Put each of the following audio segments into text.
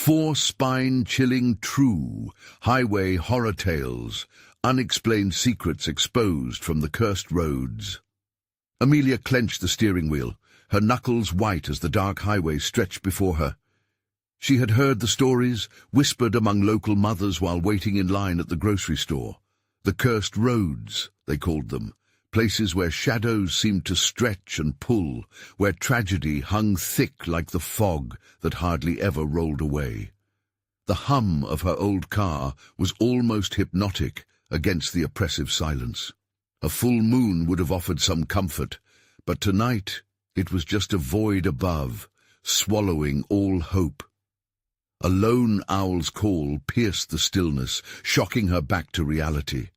4 spine-chilling true highway horror tales, unexplained secrets exposed from the cursed roads. Amelia clenched the steering wheel, her knuckles white as the dark highway stretched before her. She had heard the stories, whispered among local mothers while waiting in line at the grocery store. The cursed roads, they called them, places where shadows seemed to stretch and pull, where tragedy hung thick like the fog that hardly ever rolled away. The hum of her old car was almost hypnotic against the oppressive silence. A full moon would have offered some comfort, but tonight it was just a void above, swallowing all hope. A lone owl's call pierced the stillness, shocking her back to reality.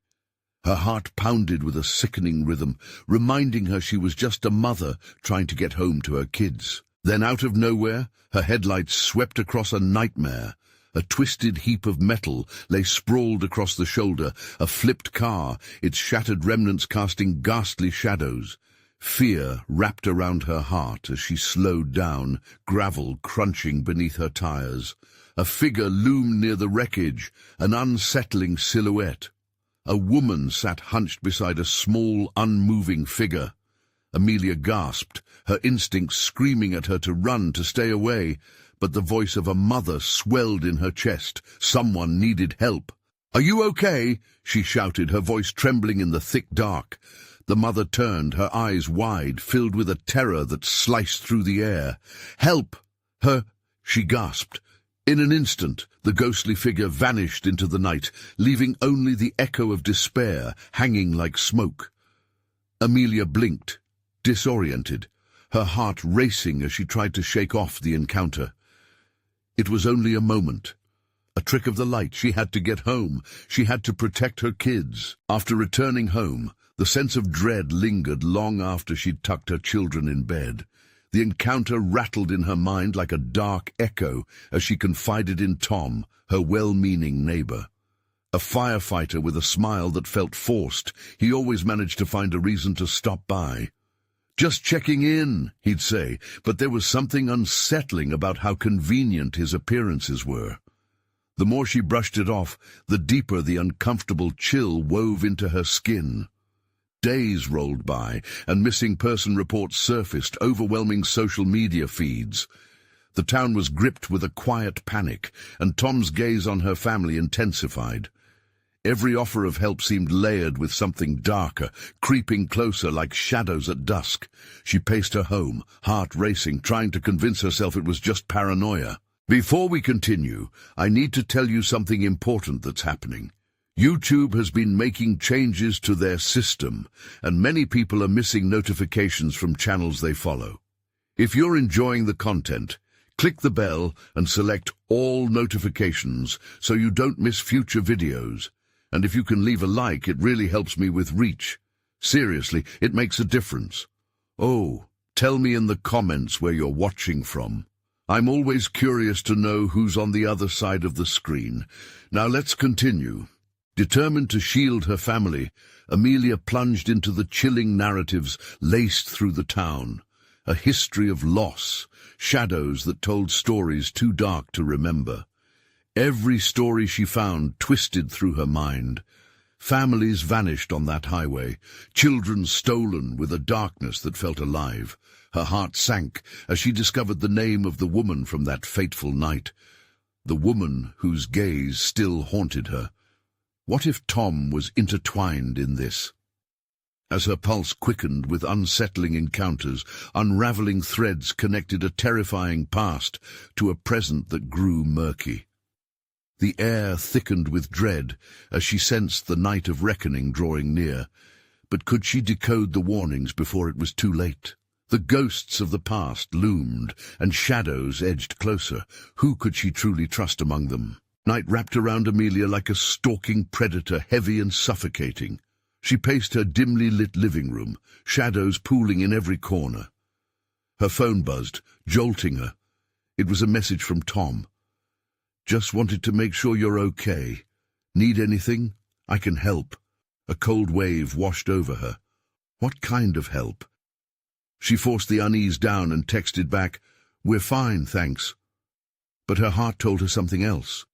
Her heart pounded with a sickening rhythm, reminding her she was just a mother trying to get home to her kids. Then out of nowhere, her headlights swept across a nightmare. A twisted heap of metal lay sprawled across the shoulder, a flipped car, its shattered remnants casting ghastly shadows. Fear wrapped around her heart as she slowed down, gravel crunching beneath her tires. A figure loomed near the wreckage, an unsettling silhouette. A woman sat hunched beside a small, unmoving figure. Amelia gasped, her instincts screaming at her to run, to stay away, but the voice of a mother swelled in her chest. Someone needed help. "Are you okay?" she shouted, her voice trembling in the thick dark. The mother turned, her eyes wide, filled with a terror that sliced through the air. "Help! Her!" she gasped. In an instant, the ghostly figure vanished into the night, leaving only the echo of despair hanging like smoke. Amelia blinked, disoriented, her heart racing as she tried to shake off the encounter. It was only a moment. A trick of the light. She had to get home. She had to protect her kids. After returning home, the sense of dread lingered long after she'd tucked her children in bed. The encounter rattled in her mind like a dark echo as she confided in Tom, her well-meaning neighbor. A firefighter with a smile that felt forced, he always managed to find a reason to stop by. "Just checking in," he'd say, but there was something unsettling about how convenient his appearances were. The more she brushed it off, the deeper the uncomfortable chill wove into her skin. Days rolled by, and missing person reports surfaced, overwhelming social media feeds. The town was gripped with a quiet panic, and Tom's gaze on her family intensified. Every offer of help seemed layered with something darker, creeping closer like shadows at dusk. She paced her home, heart racing, trying to convince herself it was just paranoia. "Before we continue, I need to tell you something important that's happening. YouTube has been making changes to their system, and many people are missing notifications from channels they follow. If you're enjoying the content, click the bell and select all notifications so you don't miss future videos. And if you can leave a like, it really helps me with reach. Seriously, it makes a difference. Oh, tell me in the comments where you're watching from. I'm always curious to know who's on the other side of the screen. Now let's continue." Determined to shield her family, Amelia plunged into the chilling narratives laced through the town. A history of loss, shadows that told stories too dark to remember. Every story she found twisted through her mind. Families vanished on that highway, children stolen with a darkness that felt alive. Her heart sank as she discovered the name of the woman from that fateful night, the woman whose gaze still haunted her. What if Tom was intertwined in this? As her pulse quickened with unsettling encounters, unraveling threads connected a terrifying past to a present that grew murky. The air thickened with dread as she sensed the night of reckoning drawing near. But could she decode the warnings before it was too late? The ghosts of the past loomed, and shadows edged closer. Who could she truly trust among them? Night wrapped around Amelia like a stalking predator, heavy and suffocating. She paced her dimly lit living room, shadows pooling in every corner. Her phone buzzed, jolting her. It was a message from Tom. "Just wanted to make sure you're okay. Need anything? I can help." A cold wave washed over her. What kind of help? She forced the unease down and texted back, "We're fine, thanks." But her heart told her something else.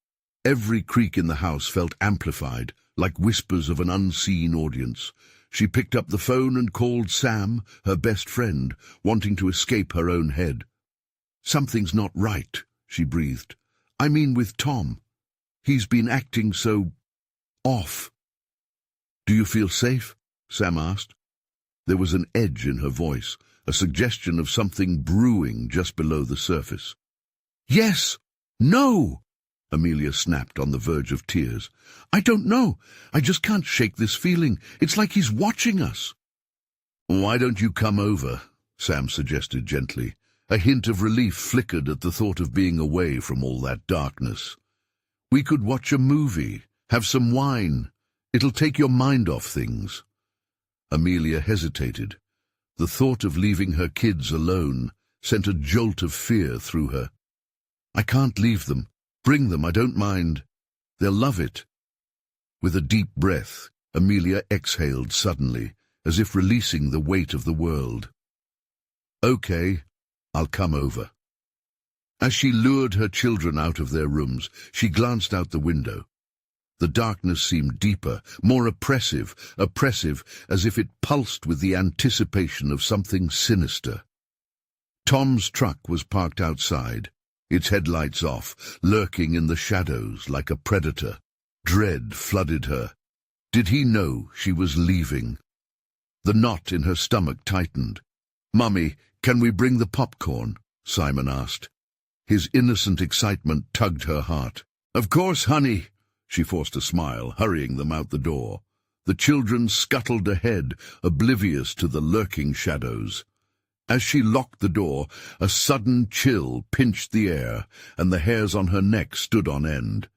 Every creak in the house felt amplified, like whispers of an unseen audience. She picked up the phone and called Sam, her best friend, wanting to escape her own head. "Something's not right," she breathed. "I mean with Tom. He's been acting so off." "Do you feel safe?" Sam asked. There was an edge in her voice, a suggestion of something brewing just below the surface. "Yes! No!" Amelia snapped, on the verge of tears. "I don't know. I just can't shake this feeling. It's like he's watching us." "Why don't you come over?" Sam suggested gently. A hint of relief flickered at the thought of being away from all that darkness. "We could watch a movie, have some wine. It'll take your mind off things." Amelia hesitated. The thought of leaving her kids alone sent a jolt of fear through her. "I can't leave them. Bring them, I don't mind. They'll love it." With a deep breath, Amelia exhaled suddenly, as if releasing the weight of the world. "Okay, I'll come over." As she lured her children out of their rooms, she glanced out the window. The darkness seemed deeper, more oppressive, as if it pulsed with the anticipation of something sinister. Tom's truck was parked outside, its headlights off, lurking in the shadows like a predator. Dread flooded her. Did he know she was leaving? The knot in her stomach tightened. "Mummy, can we bring the popcorn?" Simon asked. His innocent excitement tugged her heart. "Of course, honey." She forced a smile, hurrying them out the door. The children scuttled ahead, oblivious to the lurking shadows. As she locked the door, a sudden chill pinched the air, and the hairs on her neck stood on end.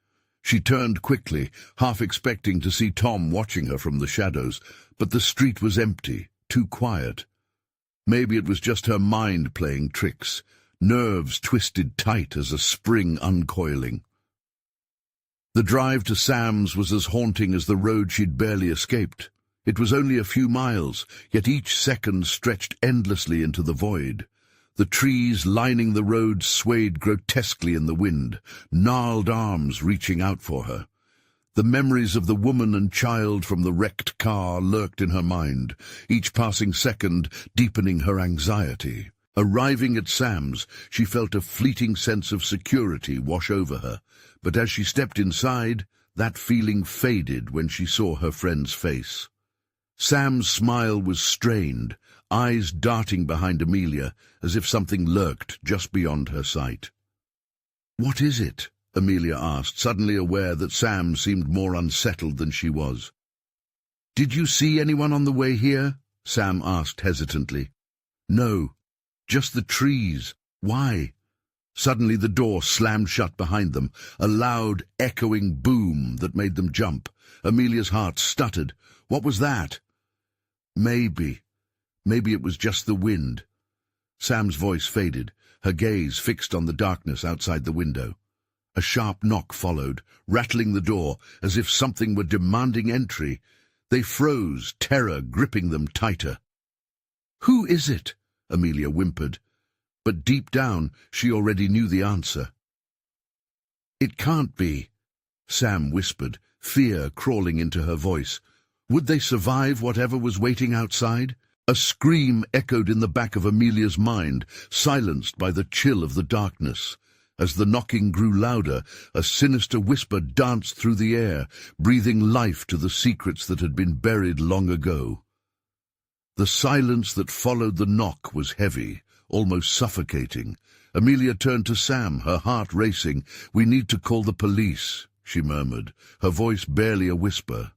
She turned quickly, half expecting to see Tom watching her from the shadows, but the street was empty, too quiet. Maybe it was just her mind playing tricks, nerves twisted tight as a spring uncoiling. The drive to Sam's was as haunting as the road she'd barely escaped. It was only a few miles, yet each second stretched endlessly into the void. The trees lining the road swayed grotesquely in the wind, gnarled arms reaching out for her. The memories of the woman and child from the wrecked car lurked in her mind, each passing second deepening her anxiety. Arriving at Sam's, she felt a fleeting sense of security wash over her, but as she stepped inside, that feeling faded when she saw her friend's face. Sam's smile was strained, eyes darting behind Amelia, as if something lurked just beyond her sight. "What is it?" Amelia asked, suddenly aware that Sam seemed more unsettled than she was. "Did you see anyone on the way here?" Sam asked hesitantly. "No, just the trees. Why?" Suddenly the door slammed shut behind them, a loud, echoing boom that made them jump. Amelia's heart stuttered. What was that? Maybe it was just the wind. Sam's voice faded, her gaze fixed on the darkness outside the window. A sharp knock followed, rattling the door as if something were demanding entry. They froze, terror gripping them tighter. "Who is it?" Amelia whimpered. But deep down, she already knew the answer. "It can't be," Sam whispered, fear crawling into her voice. Would they survive whatever was waiting outside? A scream echoed in the back of Amelia's mind, silenced by the chill of the darkness. As the knocking grew louder, a sinister whisper danced through the air, breathing life to the secrets that had been buried long ago. The silence that followed the knock was heavy, almost suffocating. Amelia turned to Sam, her heart racing. "We need to call the police," she murmured, her voice barely a whisper.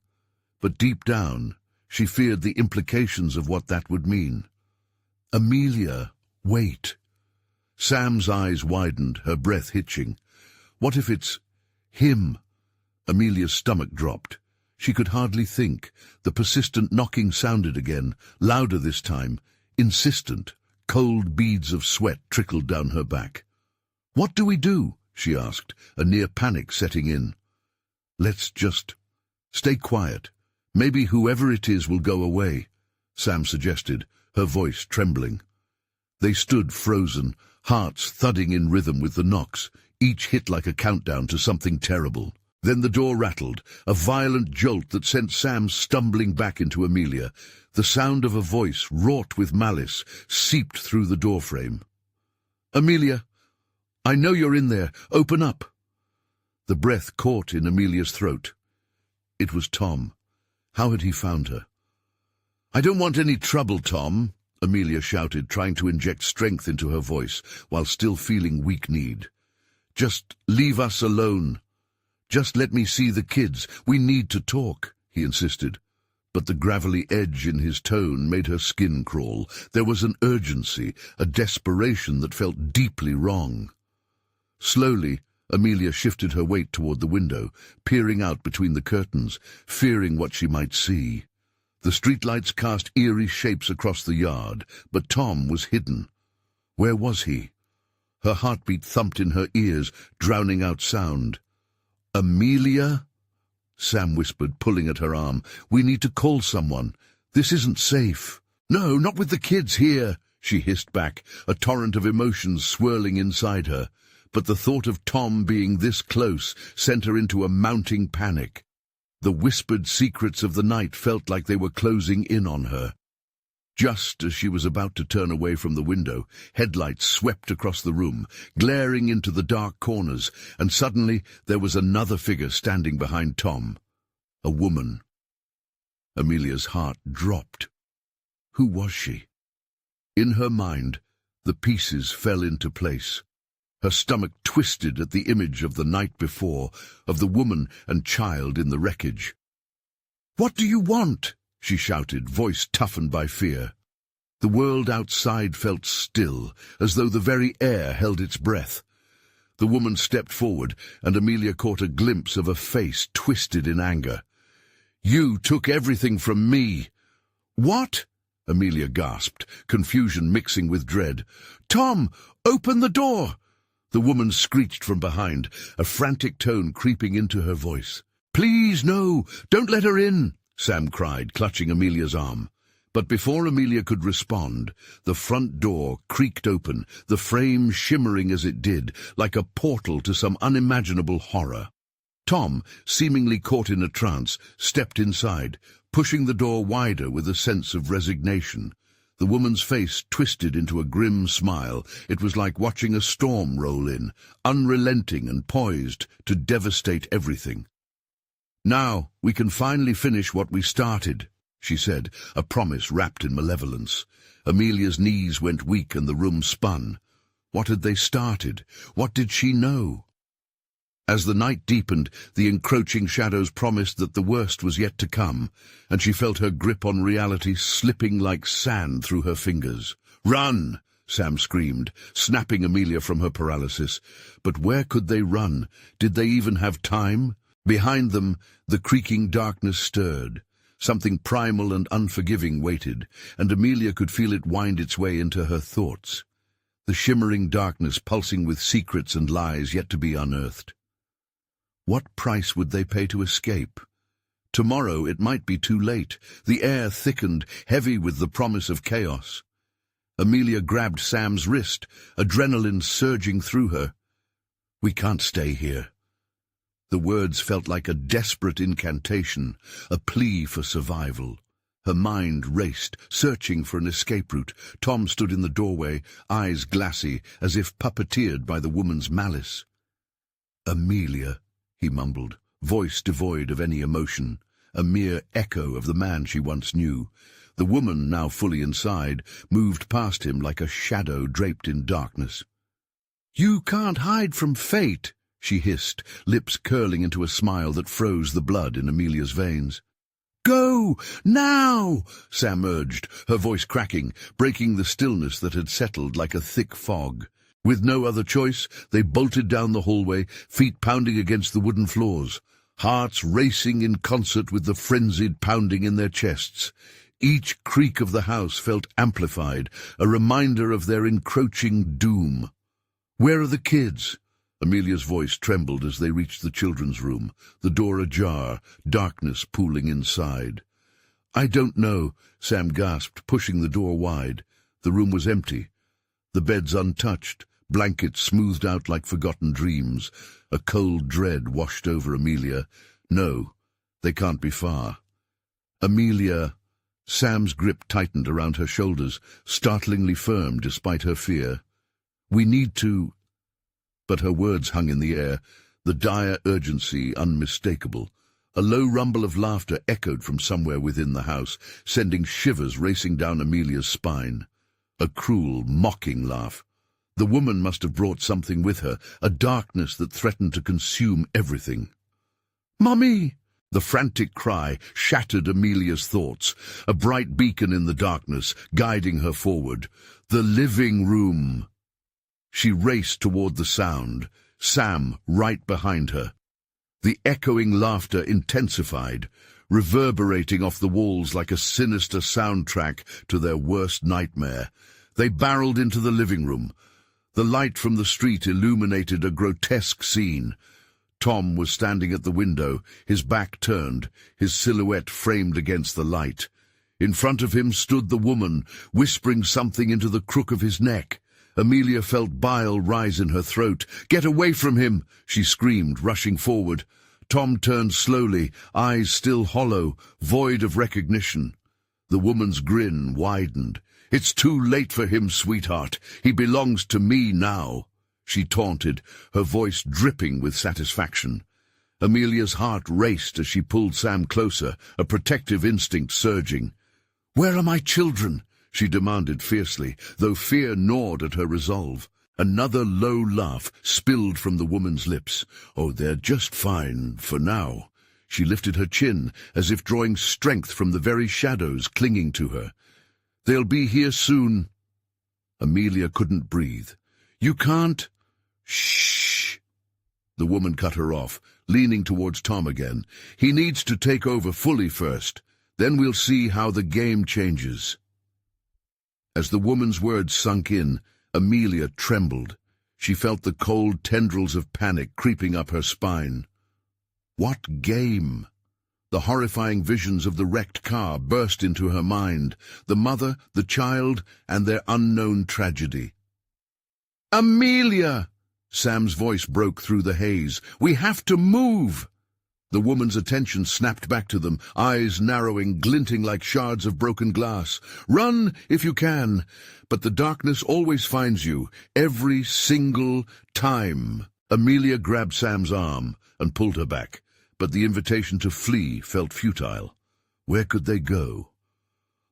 But deep down, she feared the implications of what that would mean. "Amelia, wait." Sam's eyes widened, her breath hitching. What if it's him? Amelia's stomach dropped. She could hardly think. The persistent knocking sounded again, louder this time, insistent. Cold beads of sweat trickled down her back. "What do we do?" she asked, a near panic setting in. "Let's just stay quiet. Maybe whoever it is will go away," Sam suggested, her voice trembling. They stood frozen, hearts thudding in rhythm with the knocks, each hit like a countdown to something terrible. Then the door rattled, a violent jolt that sent Sam stumbling back into Amelia. The sound of a voice, wrought with malice, seeped through the doorframe. "Amelia, I know you're in there. Open up." The breath caught in Amelia's throat. It was Tom. How had he found her? "I don't want any trouble, Tom," Amelia shouted, trying to inject strength into her voice while still feeling weak-kneed. "Just leave us alone. Just let me see the kids. We need to talk," he insisted. But the gravelly edge in his tone made her skin crawl. There was an urgency, a desperation that felt deeply wrong. Slowly, Amelia shifted her weight toward the window, peering out between the curtains, fearing what she might see. The streetlights cast eerie shapes across the yard, but Tom was hidden. Where was he? Her heartbeat thumped in her ears, drowning out sound. "Amelia?" Sam whispered, pulling at her arm. "We need to call someone. This isn't safe." "No, not with the kids here," she hissed back, a torrent of emotions swirling inside her. But the thought of Tom being this close sent her into a mounting panic. The whispered secrets of the night felt like they were closing in on her. Just as she was about to turn away from the window, headlights swept across the room, glaring into the dark corners, and suddenly there was another figure standing behind Tom. A woman. Amelia's heart dropped. Who was she? In her mind, the pieces fell into place. Her stomach twisted at the image of the night before, of the woman and child in the wreckage. "What do you want?" she shouted, voice toughened by fear. The world outside felt still, as though the very air held its breath. The woman stepped forward, and Amelia caught a glimpse of a face twisted in anger. "You took everything from me." "What?" Amelia gasped, confusion mixing with dread. "Tom, open the door!" The woman screeched from behind, a frantic tone creeping into her voice. "Please, no! Don't let her in!" Sam cried, clutching Amelia's arm. But before Amelia could respond, the front door creaked open, the frame shimmering as it did, like a portal to some unimaginable horror. Tom, seemingly caught in a trance, stepped inside, pushing the door wider with a sense of resignation. The woman's face twisted into a grim smile. It was like watching a storm roll in, unrelenting and poised to devastate everything. "Now we can finally finish what we started," she said, a promise wrapped in malevolence. Amelia's knees went weak and the room spun. What had they started? What did she know? As the night deepened, the encroaching shadows promised that the worst was yet to come, and she felt her grip on reality slipping like sand through her fingers. "Run!" Sam screamed, snapping Amelia from her paralysis. But where could they run? Did they even have time? Behind them, the creaking darkness stirred. Something primal and unforgiving waited, and Amelia could feel it wind its way into her thoughts. The shimmering darkness pulsing with secrets and lies yet to be unearthed. What price would they pay to escape? Tomorrow it might be too late. The air thickened, heavy with the promise of chaos. Amelia grabbed Sam's wrist, adrenaline surging through her. "We can't stay here." The words felt like a desperate incantation, a plea for survival. Her mind raced, searching for an escape route. Tom stood in the doorway, eyes glassy, as if puppeteered by the woman's malice. "Amelia," he mumbled, voice devoid of any emotion, a mere echo of the man she once knew. The woman, now fully inside, moved past him like a shadow draped in darkness. "You can't hide from fate," she hissed, lips curling into a smile that froze the blood in Amelia's veins. "Go, now!" Sam urged, her voice cracking, breaking the stillness that had settled like a thick fog. With no other choice, they bolted down the hallway, feet pounding against the wooden floors, hearts racing in concert with the frenzied pounding in their chests. Each creak of the house felt amplified, a reminder of their encroaching doom. "Where are the kids?" Amelia's voice trembled as they reached the children's room, the door ajar, darkness pooling inside. "I don't know," Sam gasped, pushing the door wide. The room was empty, the beds untouched, blankets smoothed out like forgotten dreams. A cold dread washed over Amelia. No, they can't be far. Amelia... Sam's grip tightened around her shoulders, startlingly firm despite her fear. We need to... But her words hung in the air, the dire urgency unmistakable. A low rumble of laughter echoed from somewhere within the house, sending shivers racing down Amelia's spine. A cruel, mocking laugh. The woman must have brought something with her, a darkness that threatened to consume everything. "Mummy!" The frantic cry shattered Amelia's thoughts, a bright beacon in the darkness, guiding her forward. The living room! She raced toward the sound, Sam right behind her. The echoing laughter intensified, reverberating off the walls like a sinister soundtrack to their worst nightmare. They barreled into the living room. The light from the street illuminated a grotesque scene. Tom was standing at the window, his back turned, his silhouette framed against the light. In front of him stood the woman, whispering something into the crook of his neck. Amelia felt bile rise in her throat. "Get away from him!" she screamed, rushing forward. Tom turned slowly, eyes still hollow, void of recognition. The woman's grin widened. "It's too late for him, sweetheart. He belongs to me now," she taunted, her voice dripping with satisfaction. Amelia's heart raced as she pulled Sam closer, a protective instinct surging. "Where are my children?" she demanded fiercely, though fear gnawed at her resolve. Another low laugh spilled from the woman's lips. "Oh, they're just fine, for now." She lifted her chin, as if drawing strength from the very shadows clinging to her. "They'll be here soon." Amelia couldn't breathe. "You can't—" "Shh!" The woman cut her off, leaning towards Tom again. "He needs to take over fully first. Then we'll see how the game changes." As the woman's words sunk in, Amelia trembled. She felt the cold tendrils of panic creeping up her spine. What game? The horrifying visions of the wrecked car burst into her mind, the mother, the child, and their unknown tragedy. "Amelia!" Sam's voice broke through the haze. "We have to move!" The woman's attention snapped back to them, eyes narrowing, glinting like shards of broken glass. "Run, if you can, but the darkness always finds you, every single time." Amelia grabbed Sam's arm and pulled her back, but the invitation to flee felt futile. Where could they go?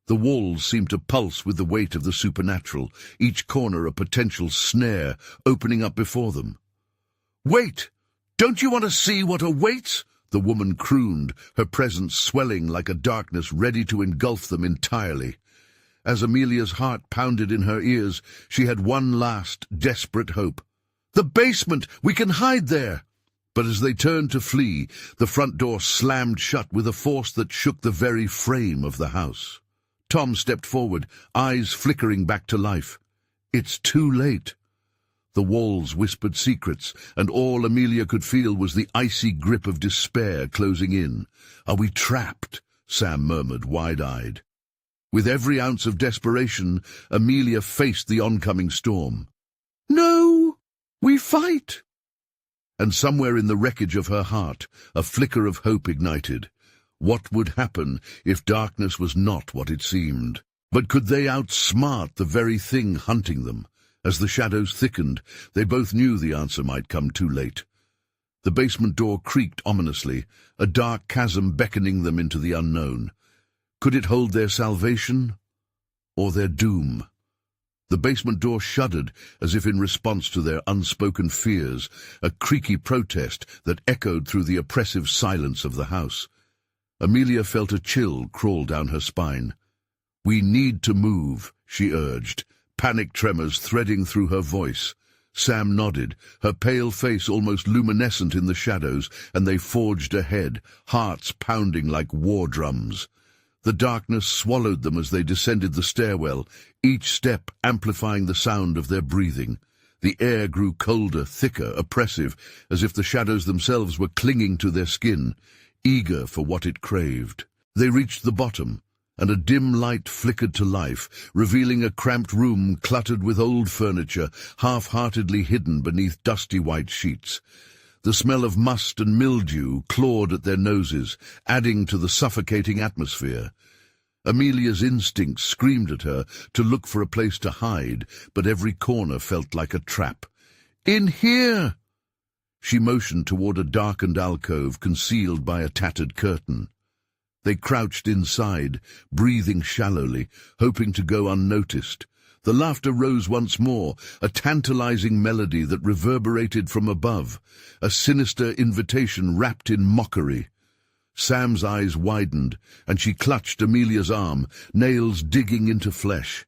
The walls seemed to pulse with the weight of the supernatural, each corner a potential snare opening up before them. "Wait! Don't you want to see what awaits?" The woman crooned, her presence swelling like a darkness ready to engulf them entirely. As Amelia's heart pounded in her ears, she had one last, desperate hope. "The basement! We can hide there!" But as they turned to flee, the front door slammed shut with a force that shook the very frame of the house. Tom stepped forward, eyes flickering back to life. "It's too late." The walls whispered secrets, and all Amelia could feel was the icy grip of despair closing in. "Are we trapped?" Sam murmured, wide-eyed. With every ounce of desperation, Amelia faced the oncoming storm. "No! We fight!" And somewhere in the wreckage of her heart, a flicker of hope ignited. What would happen if darkness was not what it seemed? But could they outsmart the very thing hunting them? As the shadows thickened, they both knew the answer might come too late. The basement door creaked ominously, a dark chasm beckoning them into the unknown. Could it hold their salvation or their doom? The basement door shuddered as if in response to their unspoken fears, a creaky protest that echoed through the oppressive silence of the house. Amelia felt a chill crawl down her spine. "We need to move," she urged, panic tremors threading through her voice. Sam nodded, her pale face almost luminescent in the shadows, and they forged ahead, hearts pounding like war drums. The darkness swallowed them as they descended the stairwell, each step amplifying the sound of their breathing. The air grew colder, thicker, oppressive, as if the shadows themselves were clinging to their skin, eager for what it craved. They reached the bottom, and a dim light flickered to life, revealing a cramped room cluttered with old furniture, half-heartedly hidden beneath dusty white sheets. The smell of must and mildew clawed at their noses, adding to the suffocating atmosphere. Amelia's instincts screamed at her to look for a place to hide, but every corner felt like a trap. "In here!" She motioned toward a darkened alcove concealed by a tattered curtain. They crouched inside, breathing shallowly, hoping to go unnoticed. The laughter rose once more, a tantalizing melody that reverberated from above, a sinister invitation wrapped in mockery. Sam's eyes widened, and she clutched Amelia's arm, nails digging into flesh.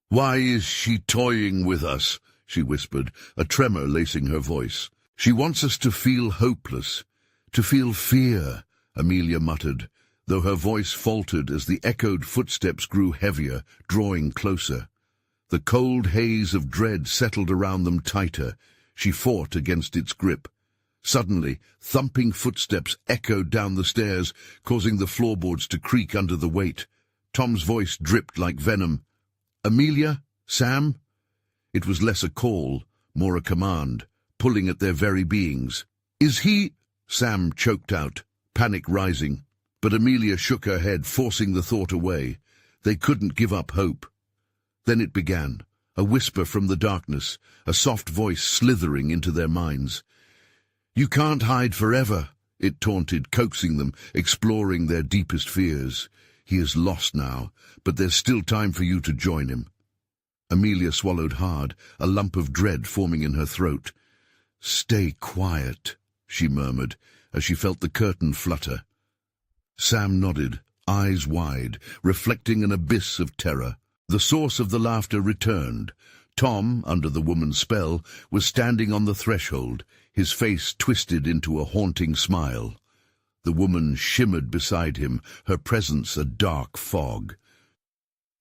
"Why is she toying with us?" she whispered, a tremor lacing her voice. "She wants us to feel hopeless, to feel fear," Amelia muttered, though her voice faltered as the echoed footsteps grew heavier, drawing closer. The cold haze of dread settled around them tighter. She fought against its grip. Suddenly, thumping footsteps echoed down the stairs, causing the floorboards to creak under the weight. Tom's voice dripped like venom. "Amelia? Sam?" It was less a call, more a command, pulling at their very beings. "Is he—" Sam choked out, panic rising. But Amelia shook her head, forcing the thought away. They couldn't give up hope. Then it began, a whisper from the darkness, a soft voice slithering into their minds. "You can't hide forever," it taunted, coaxing them, exploring their deepest fears. "He is lost now, but there's still time for you to join him." Amelia swallowed hard, a lump of dread forming in her throat. "Stay quiet," she murmured, as she felt the curtain flutter. Sam nodded, eyes wide, reflecting an abyss of terror. The source of the laughter returned. Tom, under the woman's spell, was standing on the threshold, his face twisted into a haunting smile. The woman shimmered beside him, her presence a dark fog.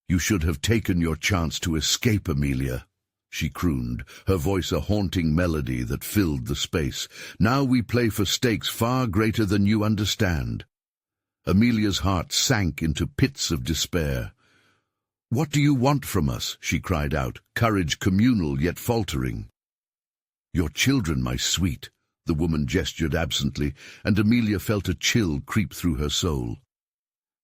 "You should have taken your chance to escape, Amelia," she crooned, her voice a haunting melody that filled the space. "Now we play for stakes far greater than you understand." Amelia's heart sank into pits of despair. "What do you want from us?" she cried out, courage communal yet faltering. "Your children, my sweet," the woman gestured absently, and Amelia felt a chill creep through her soul.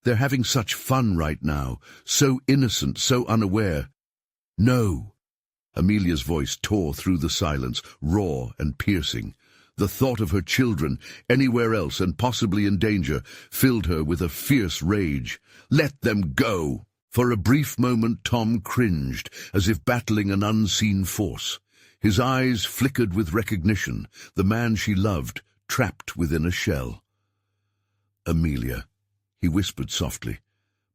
"They're having such fun right now, so innocent, so unaware." "No!" Amelia's voice tore through the silence, raw and piercing. The thought of her children, anywhere else and possibly in danger, filled her with a fierce rage. "Let them go!" For a brief moment Tom cringed, as if battling an unseen force. His eyes flickered with recognition, the man she loved, trapped within a shell. "Amelia," he whispered softly,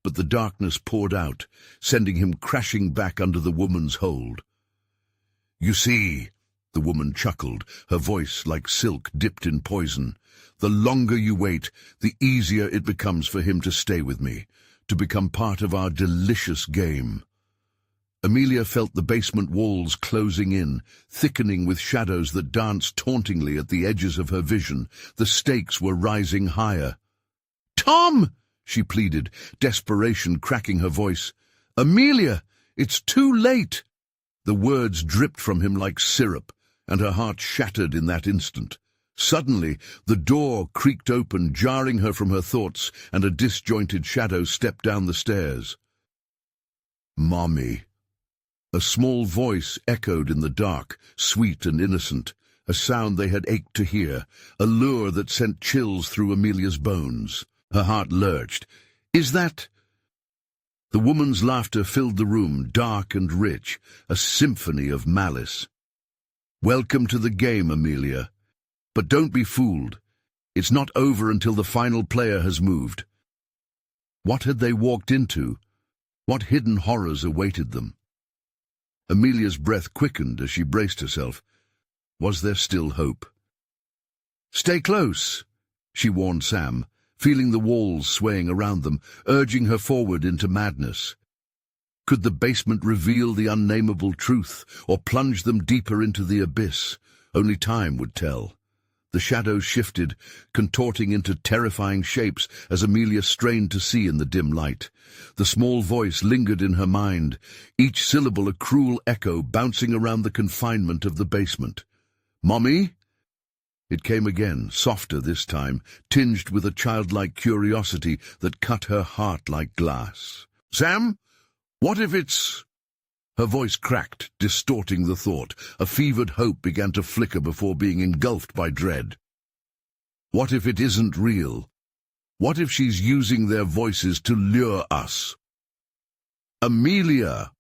but the darkness poured out, sending him crashing back under the woman's hold. "You see," the woman chuckled, her voice like silk dipped in poison, "the longer you wait, the easier it becomes for him to stay with me, to become part of our delicious game." Amelia felt the basement walls closing in, thickening with shadows that danced tauntingly at the edges of her vision. The stakes were rising higher. "Tom!" she pleaded, desperation cracking her voice. "Amelia, it's too late!" The words dripped from him like syrup, and her heart shattered in that instant. Suddenly, the door creaked open, jarring her from her thoughts, and a disjointed shadow stepped down the stairs. "Mommy." A small voice echoed in the dark, sweet and innocent, a sound they had ached to hear, a lure that sent chills through Amelia's bones. Her heart lurched. "Is that—" The woman's laughter filled the room, dark and rich, a symphony of malice. "Welcome to the game, Amelia. But don't be fooled. It's not over until the final player has moved." What had they walked into? What hidden horrors awaited them? Amelia's breath quickened as she braced herself. Was there still hope? "Stay close," she warned Sam, feeling the walls swaying around them, urging her forward into madness. Could the basement reveal the unnameable truth, or plunge them deeper into the abyss? Only time would tell. The shadows shifted, contorting into terrifying shapes as Amelia strained to see in the dim light. The small voice lingered in her mind, each syllable a cruel echo bouncing around the confinement of the basement. "Mommy?" It came again, softer this time, tinged with a childlike curiosity that cut her heart like glass. "Sam? What if it's—" Her voice cracked, distorting the thought. A fevered hope began to flicker before being engulfed by dread. What if it isn't real? What if she's using their voices to lure us? "Amelia!"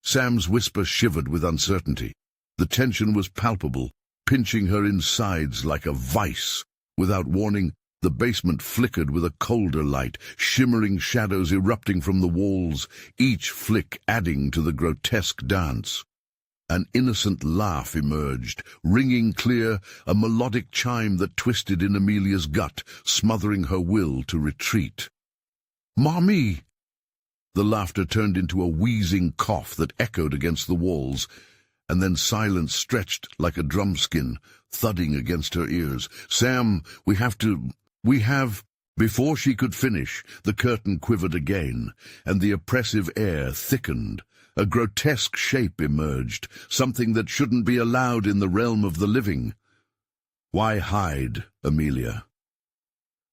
Sam's whisper shivered with uncertainty. The tension was palpable, pinching her insides like a vice. Without warning, the basement flickered with a colder light, shimmering shadows erupting from the walls, each flick adding to the grotesque dance. An innocent laugh emerged, ringing clear, a melodic chime that twisted in Amelia's gut, smothering her will to retreat. "Mommy!" The laughter turned into a wheezing cough that echoed against the walls, and then silence stretched like a drumskin, thudding against her ears. "Sam, we have—" Before she could finish, the curtain quivered again, and the oppressive air thickened. A grotesque shape emerged, something that shouldn't be allowed in the realm of the living. "Why hide, Amelia?"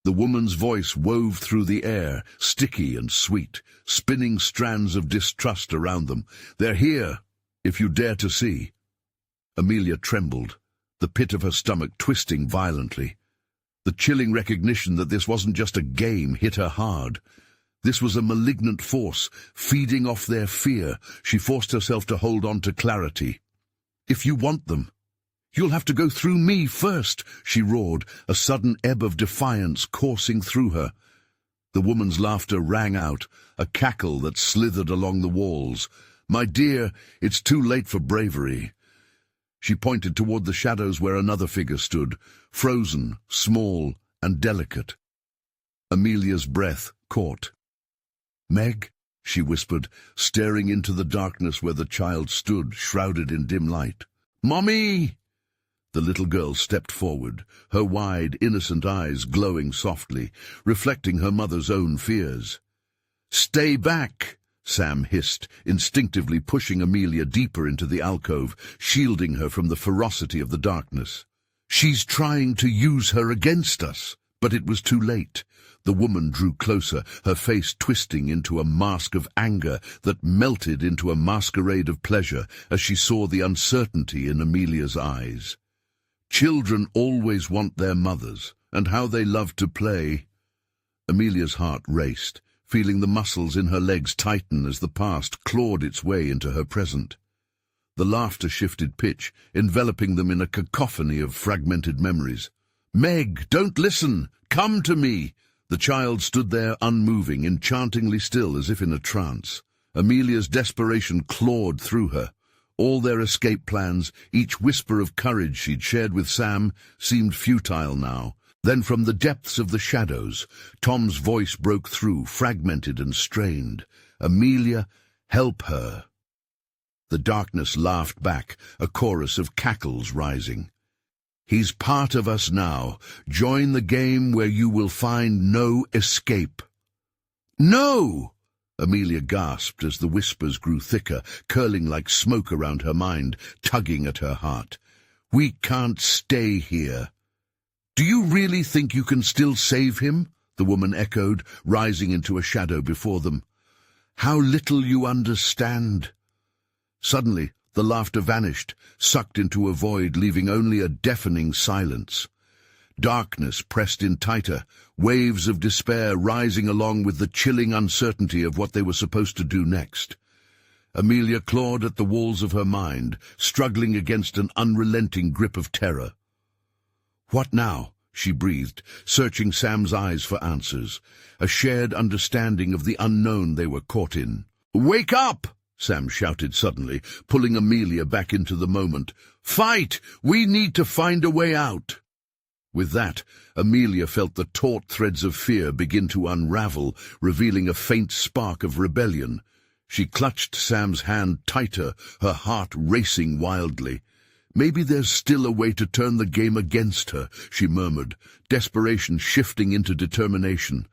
The woman's voice wove through the air, sticky and sweet, spinning strands of distrust around them. "They're here, if you dare to see." Amelia trembled, the pit of her stomach twisting violently. The chilling recognition that this wasn't just a game hit her hard. This was a malignant force, feeding off their fear. She forced herself to hold on to clarity. "If you want them, you'll have to go through me first," she roared, a sudden ebb of defiance coursing through her. The woman's laughter rang out, a cackle that slithered along the walls. "My dear, it's too late for bravery." She pointed toward the shadows where another figure stood, frozen, small, and delicate. Amelia's breath caught. "Meg," she whispered, staring into the darkness where the child stood, shrouded in dim light. "Mommy!" The little girl stepped forward, her wide, innocent eyes glowing softly, reflecting her mother's own fears. "Stay back!" Sam hissed, instinctively pushing Amelia deeper into the alcove, shielding her from the ferocity of the darkness. "She's trying to use her against us." But it was too late. The woman drew closer, her face twisting into a mask of anger that melted into a masquerade of pleasure as she saw the uncertainty in Amelia's eyes. Children always want their mothers, and how they love to play. Amelia's heart raced, feeling the muscles in her legs tighten as the past clawed its way into her present. The laughter shifted pitch, enveloping them in a cacophony of fragmented memories. "Meg, don't listen! Come to me!" The child stood there unmoving, enchantingly still as if in a trance. Amelia's desperation clawed through her. All their escape plans, each whisper of courage she'd shared with Sam, seemed futile now. Then from the depths of the shadows, Tom's voice broke through, fragmented and strained. "Amelia, help her." The darkness laughed back, a chorus of cackles rising. "He's part of us now. Join the game where you will find no escape." "No!" Amelia gasped as the whispers grew thicker, curling like smoke around her mind, tugging at her heart. "We can't stay here." "Do you really think you can still save him?" the woman echoed, rising into a shadow before them. "How little you understand." Suddenly, the laughter vanished, sucked into a void, leaving only a deafening silence. Darkness pressed in tighter, waves of despair rising along with the chilling uncertainty of what they were supposed to do next. Amelia clawed at the walls of her mind, struggling against an unrelenting grip of terror. "What now?" she breathed, searching Sam's eyes for answers, a shared understanding of the unknown they were caught in. "Wake up!" Sam shouted suddenly, pulling Amelia back into the moment. "Fight! We need to find a way out!" With that, Amelia felt the taut threads of fear begin to unravel, revealing a faint spark of rebellion. She clutched Sam's hand tighter, her heart racing wildly. Maybe there's still a way to turn the game against her, she murmured, desperation shifting into determination.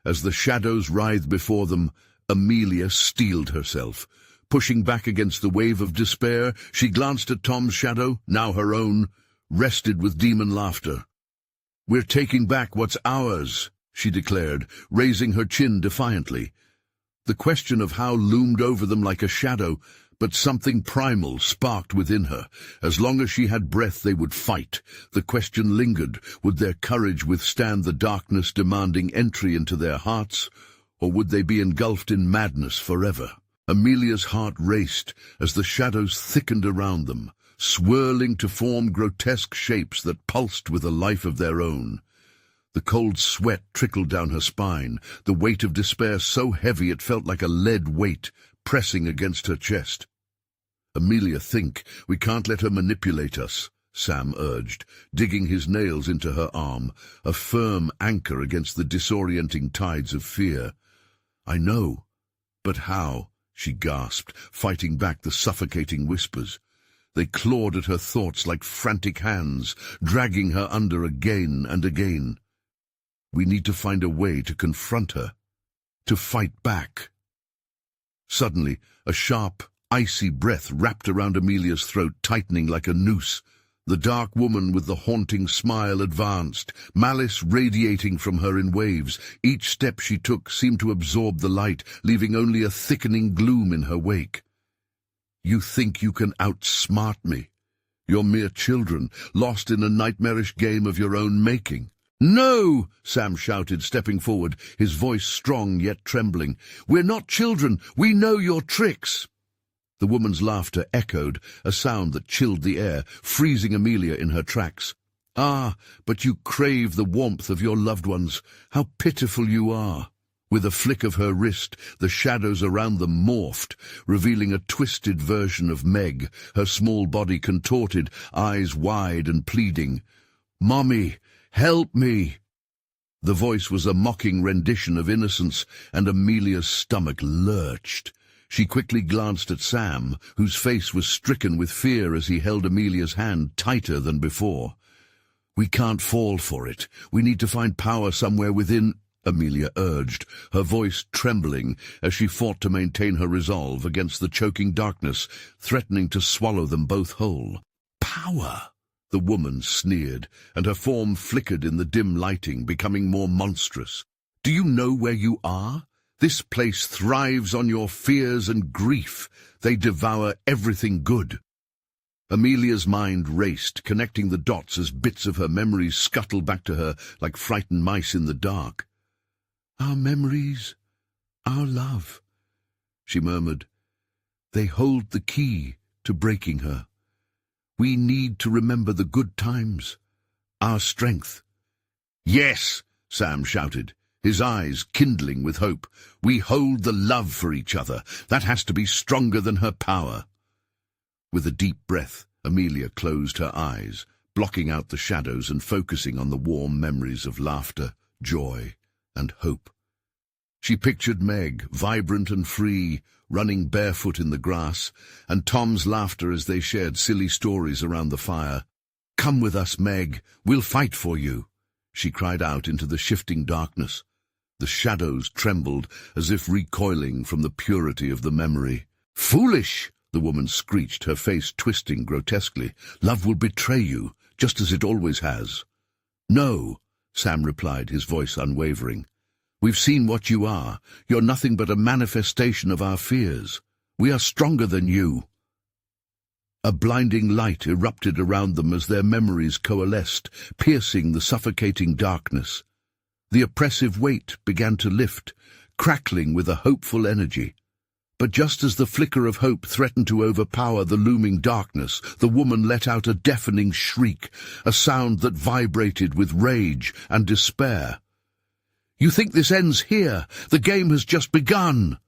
As the shadows writhed before them, Amelia steeled herself. Pushing back against the wave of despair, she glanced at Tom's shadow, now her own, rested with demon laughter. "We're taking back what's ours," she declared, raising her chin defiantly. The question of how loomed over them like a shadow, but something primal sparked within her. As long as she had breath, they would fight. The question lingered, would their courage withstand the darkness demanding entry into their hearts, or would they be engulfed in madness forever? Amelia's heart raced as the shadows thickened around them, swirling to form grotesque shapes that pulsed with a life of their own. The cold sweat trickled down her spine, the weight of despair so heavy it felt like a lead weight pressing against her chest. "Amelia, think. We can't let her manipulate us," Sam urged, digging his nails into her arm, a firm anchor against the disorienting tides of fear. "I know. But how?" she gasped, fighting back the suffocating whispers. They clawed at her thoughts like frantic hands, dragging her under again and again. "We need to find a way to confront her, to fight back." Suddenly, a sharp, icy breath wrapped around Amelia's throat, tightening like a noose. The dark woman with the haunting smile advanced, malice radiating from her in waves. Each step she took seemed to absorb the light, leaving only a thickening gloom in her wake. "You think you can outsmart me? You're mere children, lost in a nightmarish game of your own making." "No!" Sam shouted, stepping forward, his voice strong yet trembling. "We're not children. We know your tricks." The woman's laughter echoed, a sound that chilled the air, freezing Amelia in her tracks. "Ah, but you crave the warmth of your loved ones. How pitiful you are." With a flick of her wrist, the shadows around them morphed, revealing a twisted version of Meg, her small body contorted, eyes wide and pleading. "Mommy, help me!" The voice was a mocking rendition of innocence, and Amelia's stomach lurched. She quickly glanced at Sam, whose face was stricken with fear as he held Amelia's hand tighter than before. "We can't fall for it. We need to find power somewhere within," Amelia urged, her voice trembling as she fought to maintain her resolve against the choking darkness, threatening to swallow them both whole. "Power!" the woman sneered, and her form flickered in the dim lighting, becoming more monstrous. "Do you know where you are? This place thrives on your fears and grief. They devour everything good." Amelia's mind raced, connecting the dots as bits of her memories scuttled back to her like frightened mice in the dark. "Our memories, our love," she murmured. "They hold the key to breaking her. We need to remember the good times, our strength." "Yes," Sam shouted, his eyes kindling with hope. "We hold the love for each other. That has to be stronger than her power." With a deep breath, Amelia closed her eyes, blocking out the shadows and focusing on the warm memories of laughter, joy, and hope. She pictured Meg, vibrant and free, running barefoot in the grass, and Tom's laughter as they shared silly stories around the fire. "Come with us, Meg. We'll fight for you," she cried out into the shifting darkness. The shadows trembled as if recoiling from the purity of the memory. "Foolish!" the woman screeched, her face twisting grotesquely. "Love will betray you, just as it always has." "No," Sam replied, his voice unwavering. "We've seen what you are. You're nothing but a manifestation of our fears. We are stronger than you." A blinding light erupted around them as their memories coalesced, piercing the suffocating darkness. The oppressive weight began to lift, crackling with a hopeful energy. But just as the flicker of hope threatened to overpower the looming darkness, the woman let out a deafening shriek, a sound that vibrated with rage and despair. "You think this ends here? The game has just begun!"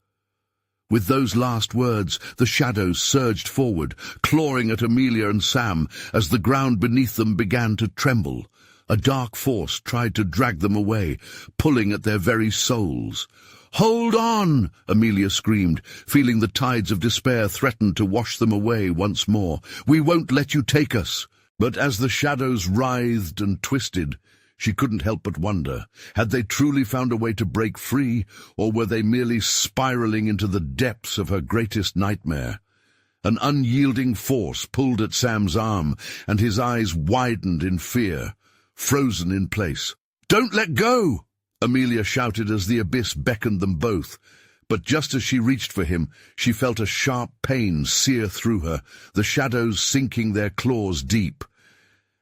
With those last words, the shadows surged forward, clawing at Amelia and Sam as the ground beneath them began to tremble. A dark force tried to drag them away, pulling at their very souls. "Hold on!" Amelia screamed, feeling the tides of despair threaten to wash them away once more. "We won't let you take us." But as the shadows writhed and twisted, she couldn't help but wonder, had they truly found a way to break free, or were they merely spiraling into the depths of her greatest nightmare? An unyielding force pulled at Sam's arm, and his eyes widened in fear, frozen in place. "Don't let go!" Amelia shouted as the abyss beckoned them both. But just as she reached for him, she felt a sharp pain sear through her, the shadows sinking their claws deep.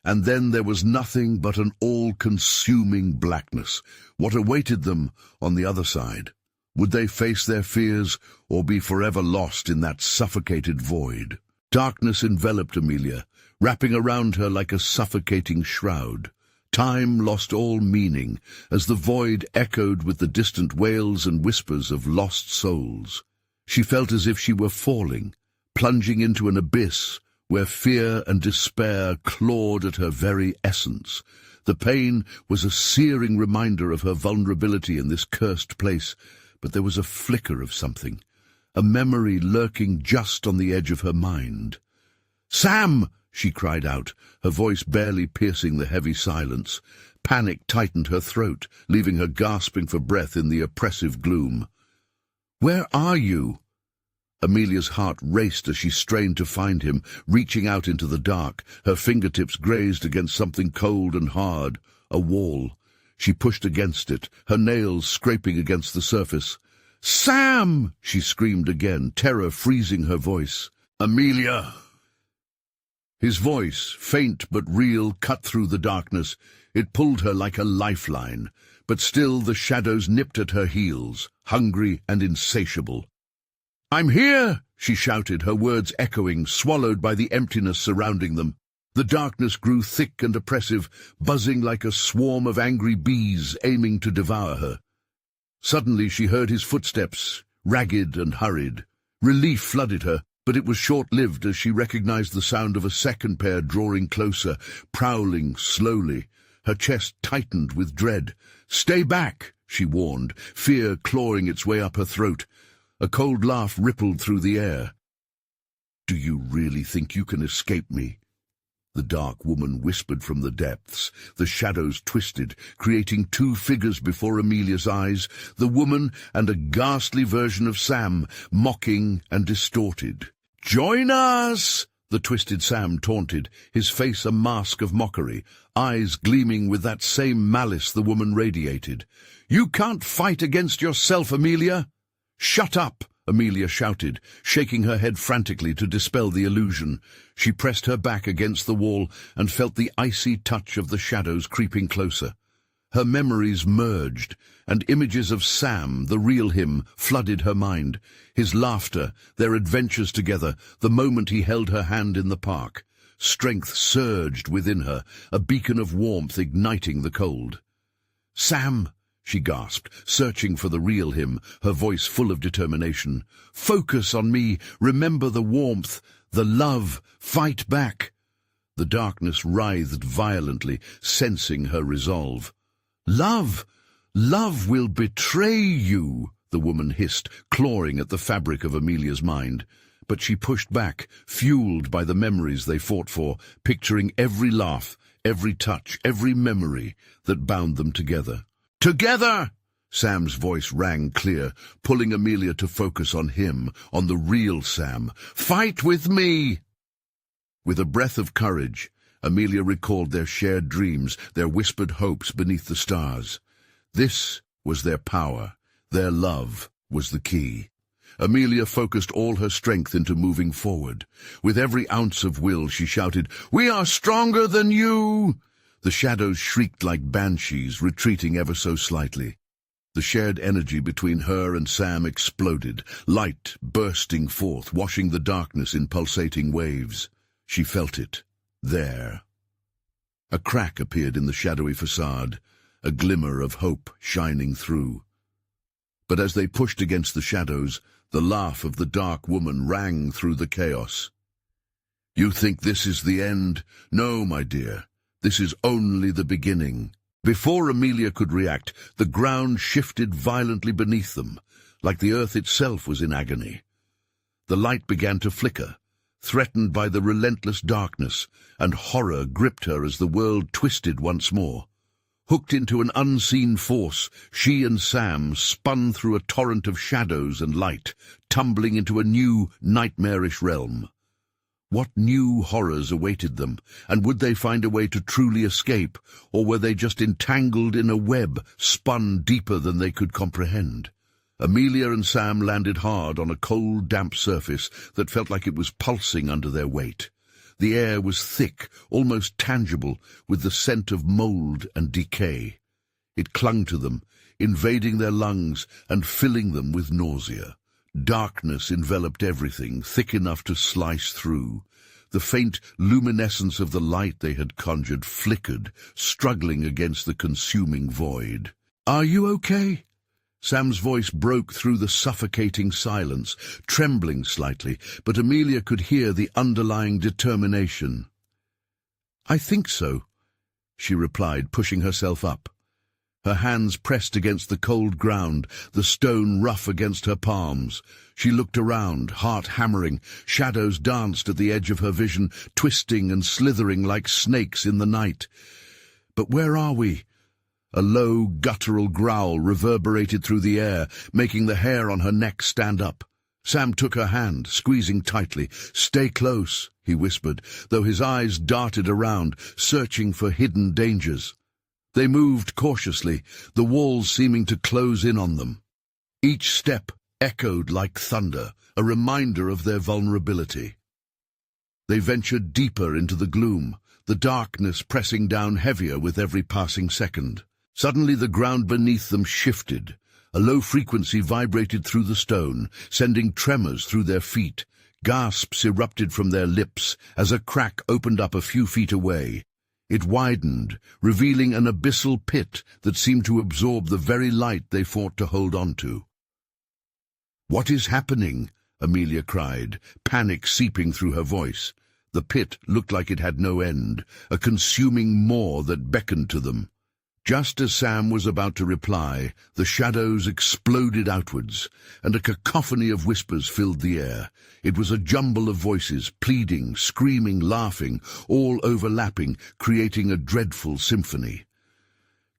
And then there was nothing but an all-consuming blackness. What awaited them on the other side? Would they face their fears, or be forever lost in that suffocated void? Darkness enveloped Amelia, wrapping around her like a suffocating shroud. Time lost all meaning, as the void echoed with the distant wails and whispers of lost souls. She felt as if she were falling, plunging into an abyss where fear and despair clawed at her very essence. The pain was a searing reminder of her vulnerability in this cursed place, but there was a flicker of something, a memory lurking just on the edge of her mind. "Sam!" she cried out, her voice barely piercing the heavy silence. Panic tightened her throat, leaving her gasping for breath in the oppressive gloom. "Where are you?" Amelia's heart raced as she strained to find him, reaching out into the dark. Her fingertips grazed against something cold and hard, a wall. She pushed against it, her nails scraping against the surface. "Sam!" she screamed again, terror freezing her voice. "Amelia!" His voice, faint but real, cut through the darkness. It pulled her like a lifeline, but still the shadows nipped at her heels, hungry and insatiable. "I'm here!" she shouted, her words echoing, swallowed by the emptiness surrounding them. The darkness grew thick and oppressive, buzzing like a swarm of angry bees aiming to devour her. Suddenly she heard his footsteps, ragged and hurried. Relief flooded her, but it was short-lived as she recognized the sound of a second pair drawing closer, prowling slowly. Her chest tightened with dread. "Stay back," she warned, fear clawing its way up her throat. A cold laugh rippled through the air. "Do you really think you can escape me?" The dark woman whispered from the depths. The shadows twisted, creating two figures before Amelia's eyes, the woman and a ghastly version of Sam, mocking and distorted. "Join us!" the twisted Sam taunted, his face a mask of mockery, eyes gleaming with that same malice the woman radiated. "You can't fight against yourself, Amelia!" "Shut up!" Amelia shouted, shaking her head frantically to dispel the illusion. She pressed her back against the wall and felt the icy touch of the shadows creeping closer. Her memories merged, and images of Sam, the real him, flooded her mind. His laughter, their adventures together, the moment he held her hand in the park. Strength surged within her, a beacon of warmth igniting the cold. "Sam!" she gasped, searching for the real him, her voice full of determination. "Focus on me, remember the warmth, the love, fight back." The darkness writhed violently, sensing her resolve. "Love! Love will betray you," the woman hissed, clawing at the fabric of Amelia's mind. But she pushed back, fueled by the memories they fought for, picturing every laugh, every touch, every memory that bound them together. "Together!" Sam's voice rang clear, pulling Amelia to focus on him, on the real Sam. "Fight with me!" With a breath of courage, Amelia recalled their shared dreams, their whispered hopes beneath the stars. This was their power. Their love was the key. Amelia focused all her strength into moving forward. With every ounce of will, she shouted, "We are stronger than you!" The shadows shrieked like banshees, retreating ever so slightly. The shared energy between her and Sam exploded, light bursting forth, washing the darkness in pulsating waves. She felt it. There. A crack appeared in the shadowy facade, a glimmer of hope shining through. But as they pushed against the shadows, the laugh of the dark woman rang through the chaos. "You think this is the end? No, my dear. This is only the beginning." Before Amelia could react, the ground shifted violently beneath them, like the earth itself was in agony. The light began to flicker, threatened by the relentless darkness, and horror gripped her as the world twisted once more. Hooked into an unseen force, she and Sam spun through a torrent of shadows and light, tumbling into a new, nightmarish realm. What new horrors awaited them, and would they find a way to truly escape, or were they just entangled in a web spun deeper than they could comprehend? Amelia and Sam landed hard on a cold, damp surface that felt like it was pulsing under their weight. The air was thick, almost tangible, with the scent of mold and decay. It clung to them, invading their lungs and filling them with nausea. Darkness enveloped everything, thick enough to slice through. The faint luminescence of the light they had conjured flickered, struggling against the consuming void. "Are you okay?" Sam's voice broke through the suffocating silence, trembling slightly, but Amelia could hear the underlying determination. "I think so," she replied, pushing herself up. Her hands pressed against the cold ground, the stone rough against her palms. She looked around, heart hammering. Shadows danced at the edge of her vision, twisting and slithering like snakes in the night. "But where are we?" A low, guttural growl reverberated through the air, making the hair on her neck stand up. Sam took her hand, squeezing tightly. "Stay close," he whispered, though his eyes darted around, searching for hidden dangers. They moved cautiously, the walls seeming to close in on them. Each step echoed like thunder, a reminder of their vulnerability. They ventured deeper into the gloom, the darkness pressing down heavier with every passing second. Suddenly the ground beneath them shifted. A low frequency vibrated through the stone, sending tremors through their feet. Gasps erupted from their lips as a crack opened up a few feet away. It widened, revealing an abyssal pit that seemed to absorb the very light they fought to hold on to. "What is happening?" Amelia cried, panic seeping through her voice. The pit looked like it had no end, a consuming maw that beckoned to them. Just as Sam was about to reply, the shadows exploded outwards, and a cacophony of whispers filled the air. It was a jumble of voices, pleading, screaming, laughing, all overlapping, creating a dreadful symphony.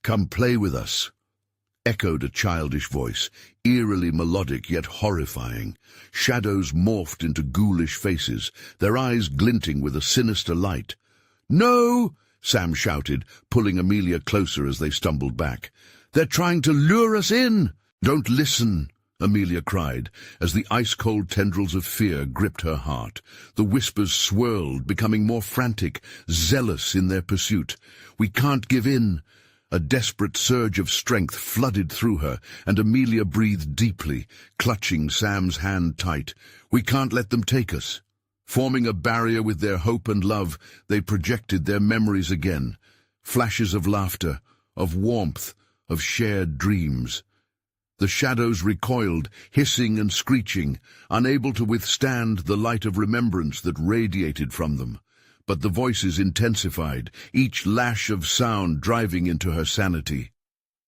"Come play with us," echoed a childish voice, eerily melodic yet horrifying. Shadows morphed into ghoulish faces, their eyes glinting with a sinister light. "No!" Sam shouted, pulling Amelia closer as they stumbled back. "They're trying to lure us in!" "Don't listen!" Amelia cried, as the ice-cold tendrils of fear gripped her heart. The whispers swirled, becoming more frantic, zealous in their pursuit. "We can't give in!" A desperate surge of strength flooded through her, and Amelia breathed deeply, clutching Sam's hand tight. "We can't let them take us." Forming a barrier with their hope and love, they projected their memories again, flashes of laughter, of warmth, of shared dreams. The shadows recoiled, hissing and screeching, unable to withstand the light of remembrance that radiated from them. But the voices intensified, each lash of sound driving into her sanity.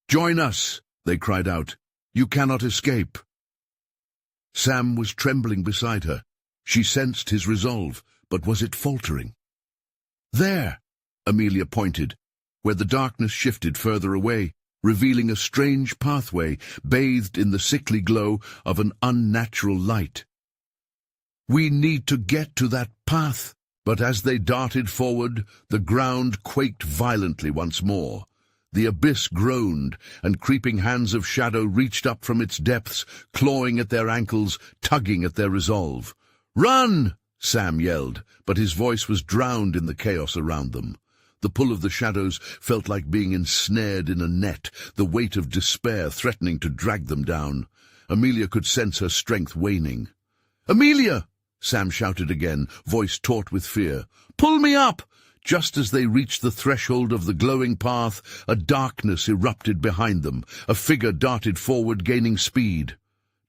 "Join us!" they cried out. "You cannot escape." Sam was trembling beside her. She sensed his resolve, but was it faltering? "There!" Amelia pointed, where the darkness shifted further away, revealing a strange pathway bathed in the sickly glow of an unnatural light. "We need to get to that path." But as they darted forward, the ground quaked violently once more. The abyss groaned, and creeping hands of shadow reached up from its depths, clawing at their ankles, tugging at their resolve. "Run!" Sam yelled, but his voice was drowned in the chaos around them. The pull of the shadows felt like being ensnared in a net, the weight of despair threatening to drag them down. Amelia could sense her strength waning. "Amelia!" Sam shouted again, voice taut with fear. "Pull me up!" Just as they reached the threshold of the glowing path, a darkness erupted behind them. A figure darted forward, gaining speed.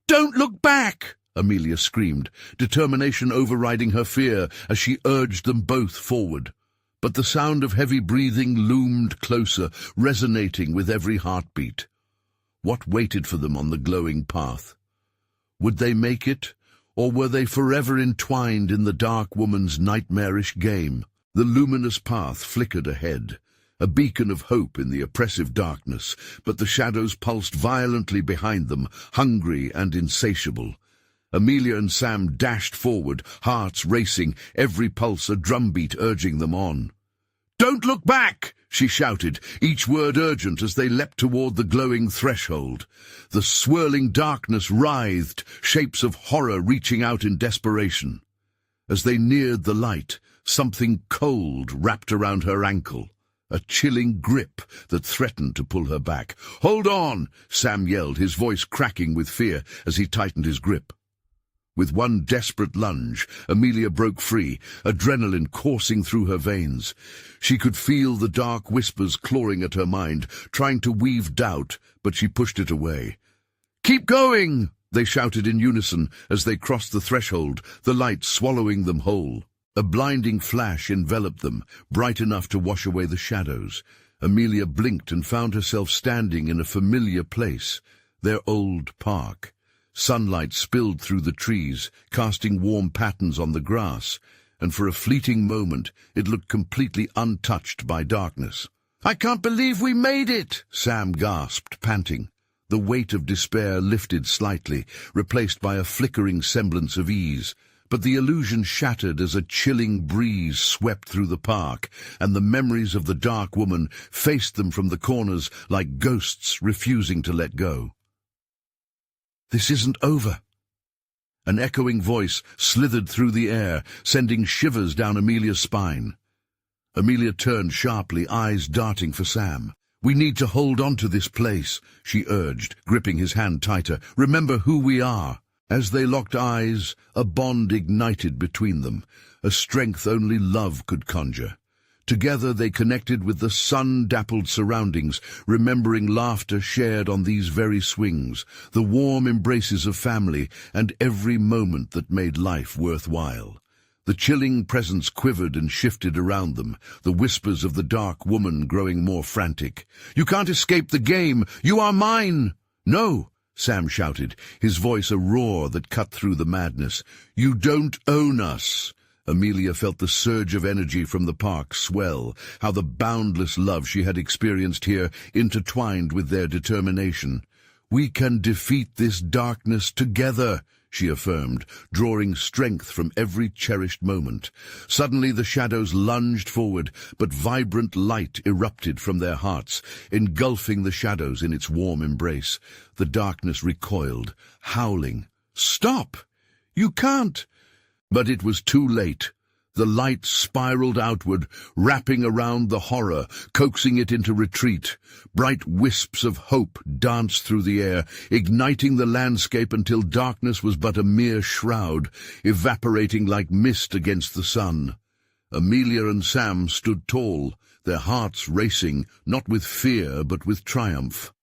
"Don't look back!" Amelia screamed, determination overriding her fear as she urged them both forward. but the sound of heavy breathing loomed closer, resonating with every heartbeat. What waited for them on the glowing path? Would they make it, or were they forever entwined in the dark woman's nightmarish game? The luminous path flickered ahead, a beacon of hope in the oppressive darkness, but the shadows pulsed violently behind them, hungry and insatiable. Amelia and Sam dashed forward, hearts racing, every pulse a drumbeat urging them on. "Don't look back!" she shouted, each word urgent as they leapt toward the glowing threshold. The swirling darkness writhed, shapes of horror reaching out in desperation. As they neared the light, something cold wrapped around her ankle, a chilling grip that threatened to pull her back. "Hold on!" Sam yelled, his voice cracking with fear as he tightened his grip. With one desperate lunge, Amelia broke free, adrenaline coursing through her veins. She could feel the dark whispers clawing at her mind, trying to weave doubt, but she pushed it away. "Keep going!" they shouted in unison as they crossed the threshold, the light swallowing them whole. A blinding flash enveloped them, bright enough to wash away the shadows. Amelia blinked and found herself standing in a familiar place, their old park. Sunlight spilled through the trees, casting warm patterns on the grass, and for a fleeting moment it looked completely untouched by darkness. "I can't believe we made it!" Sam gasped, panting. The weight of despair lifted slightly, replaced by a flickering semblance of ease. But the illusion shattered as a chilling breeze swept through the park, and the memories of the dark woman faced them from the corners like ghosts refusing to let go. "This isn't over." An echoing voice slithered through the air, sending shivers down Amelia's spine. Amelia turned sharply, eyes darting for Sam. "We need to hold on to this place," she urged, gripping his hand tighter. "Remember who we are." As they locked eyes, a bond ignited between them, a strength only love could conjure. Together they connected with the sun-dappled surroundings, remembering laughter shared on these very swings, the warm embraces of family, and every moment that made life worthwhile. The chilling presence quivered and shifted around them, the whispers of the dark woman growing more frantic. "You can't escape the game! You are mine!" "No!" Sam shouted, his voice a roar that cut through the madness. "You don't own us!" Amelia felt the surge of energy from the park swell, how the boundless love she had experienced here intertwined with their determination. "We can defeat this darkness together," she affirmed, drawing strength from every cherished moment. Suddenly the shadows lunged forward, but vibrant light erupted from their hearts, engulfing the shadows in its warm embrace. The darkness recoiled, howling. "Stop! You can't!" But it was too late. The light spiraled outward, wrapping around the horror, coaxing it into retreat. Bright wisps of hope danced through the air, igniting the landscape until darkness was but a mere shroud, evaporating like mist against the sun. Amelia and Sam stood tall, their hearts racing, not with fear but with triumph.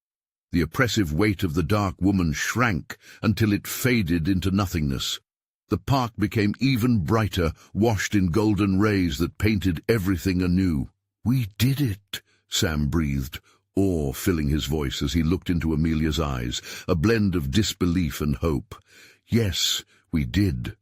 The oppressive weight of the dark woman shrank until it faded into nothingness. The park became even brighter, washed in golden rays that painted everything anew. "We did it," Sam breathed, awe filling his voice as he looked into Amelia's eyes, a blend of disbelief and hope. "Yes, we did."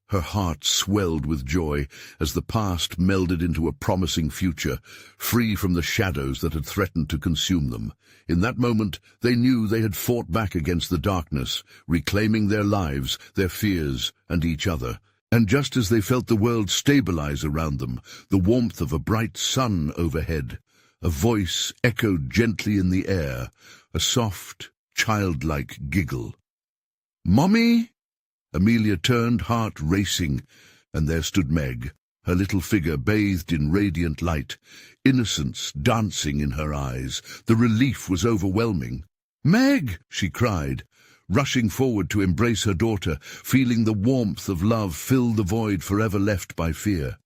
Her heart swelled with joy as the past melded into a promising future, free from the shadows that had threatened to consume them. In that moment, they knew they had fought back against the darkness, reclaiming their lives, their fears, and each other. And just as they felt the world stabilize around them, the warmth of a bright sun overhead, a voice echoed gently in the air, a soft, childlike giggle. "Mommy?" Amelia turned, heart racing, and there stood Meg, her little figure bathed in radiant light, innocence dancing in her eyes. The relief was overwhelming. "Meg!" she cried, rushing forward to embrace her daughter, feeling the warmth of love fill the void forever left by fear.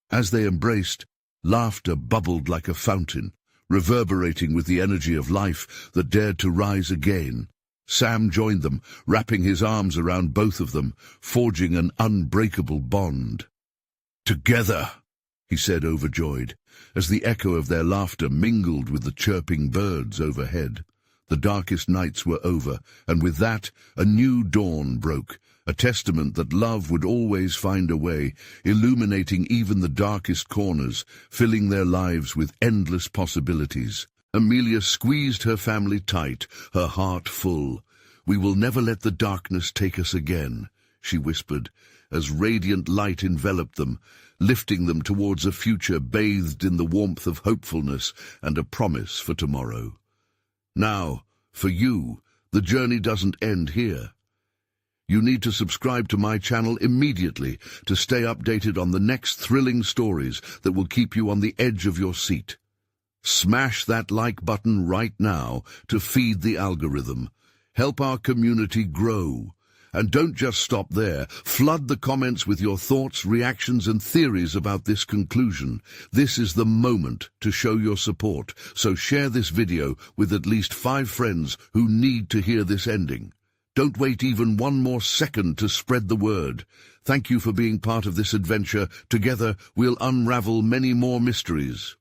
As they embraced, laughter bubbled like a fountain, reverberating with the energy of life that dared to rise again. Sam joined them, wrapping his arms around both of them, forging an unbreakable bond. "Together," he said, overjoyed, as the echo of their laughter mingled with the chirping birds overhead. The darkest nights were over, and with that, a new dawn broke, a testament that love would always find a way, illuminating even the darkest corners, filling their lives with endless possibilities. Amelia squeezed her family tight, her heart full. "We will never let the darkness take us again," she whispered, as radiant light enveloped them, lifting them towards a future bathed in the warmth of hopefulness and a promise for tomorrow. Now, for you, the journey doesn't end here. You need to subscribe to my channel immediately to stay updated on the next thrilling stories that will keep you on the edge of your seat. Smash that like button right now to feed the algorithm. Help our community grow. And don't just stop there. Flood the comments with your thoughts, reactions, and theories about this conclusion. This is the moment to show your support, so share this video with at least 5 friends who need to hear this ending. Don't wait even one more second to spread the word. Thank you for being part of this adventure. Together, we'll unravel many more mysteries.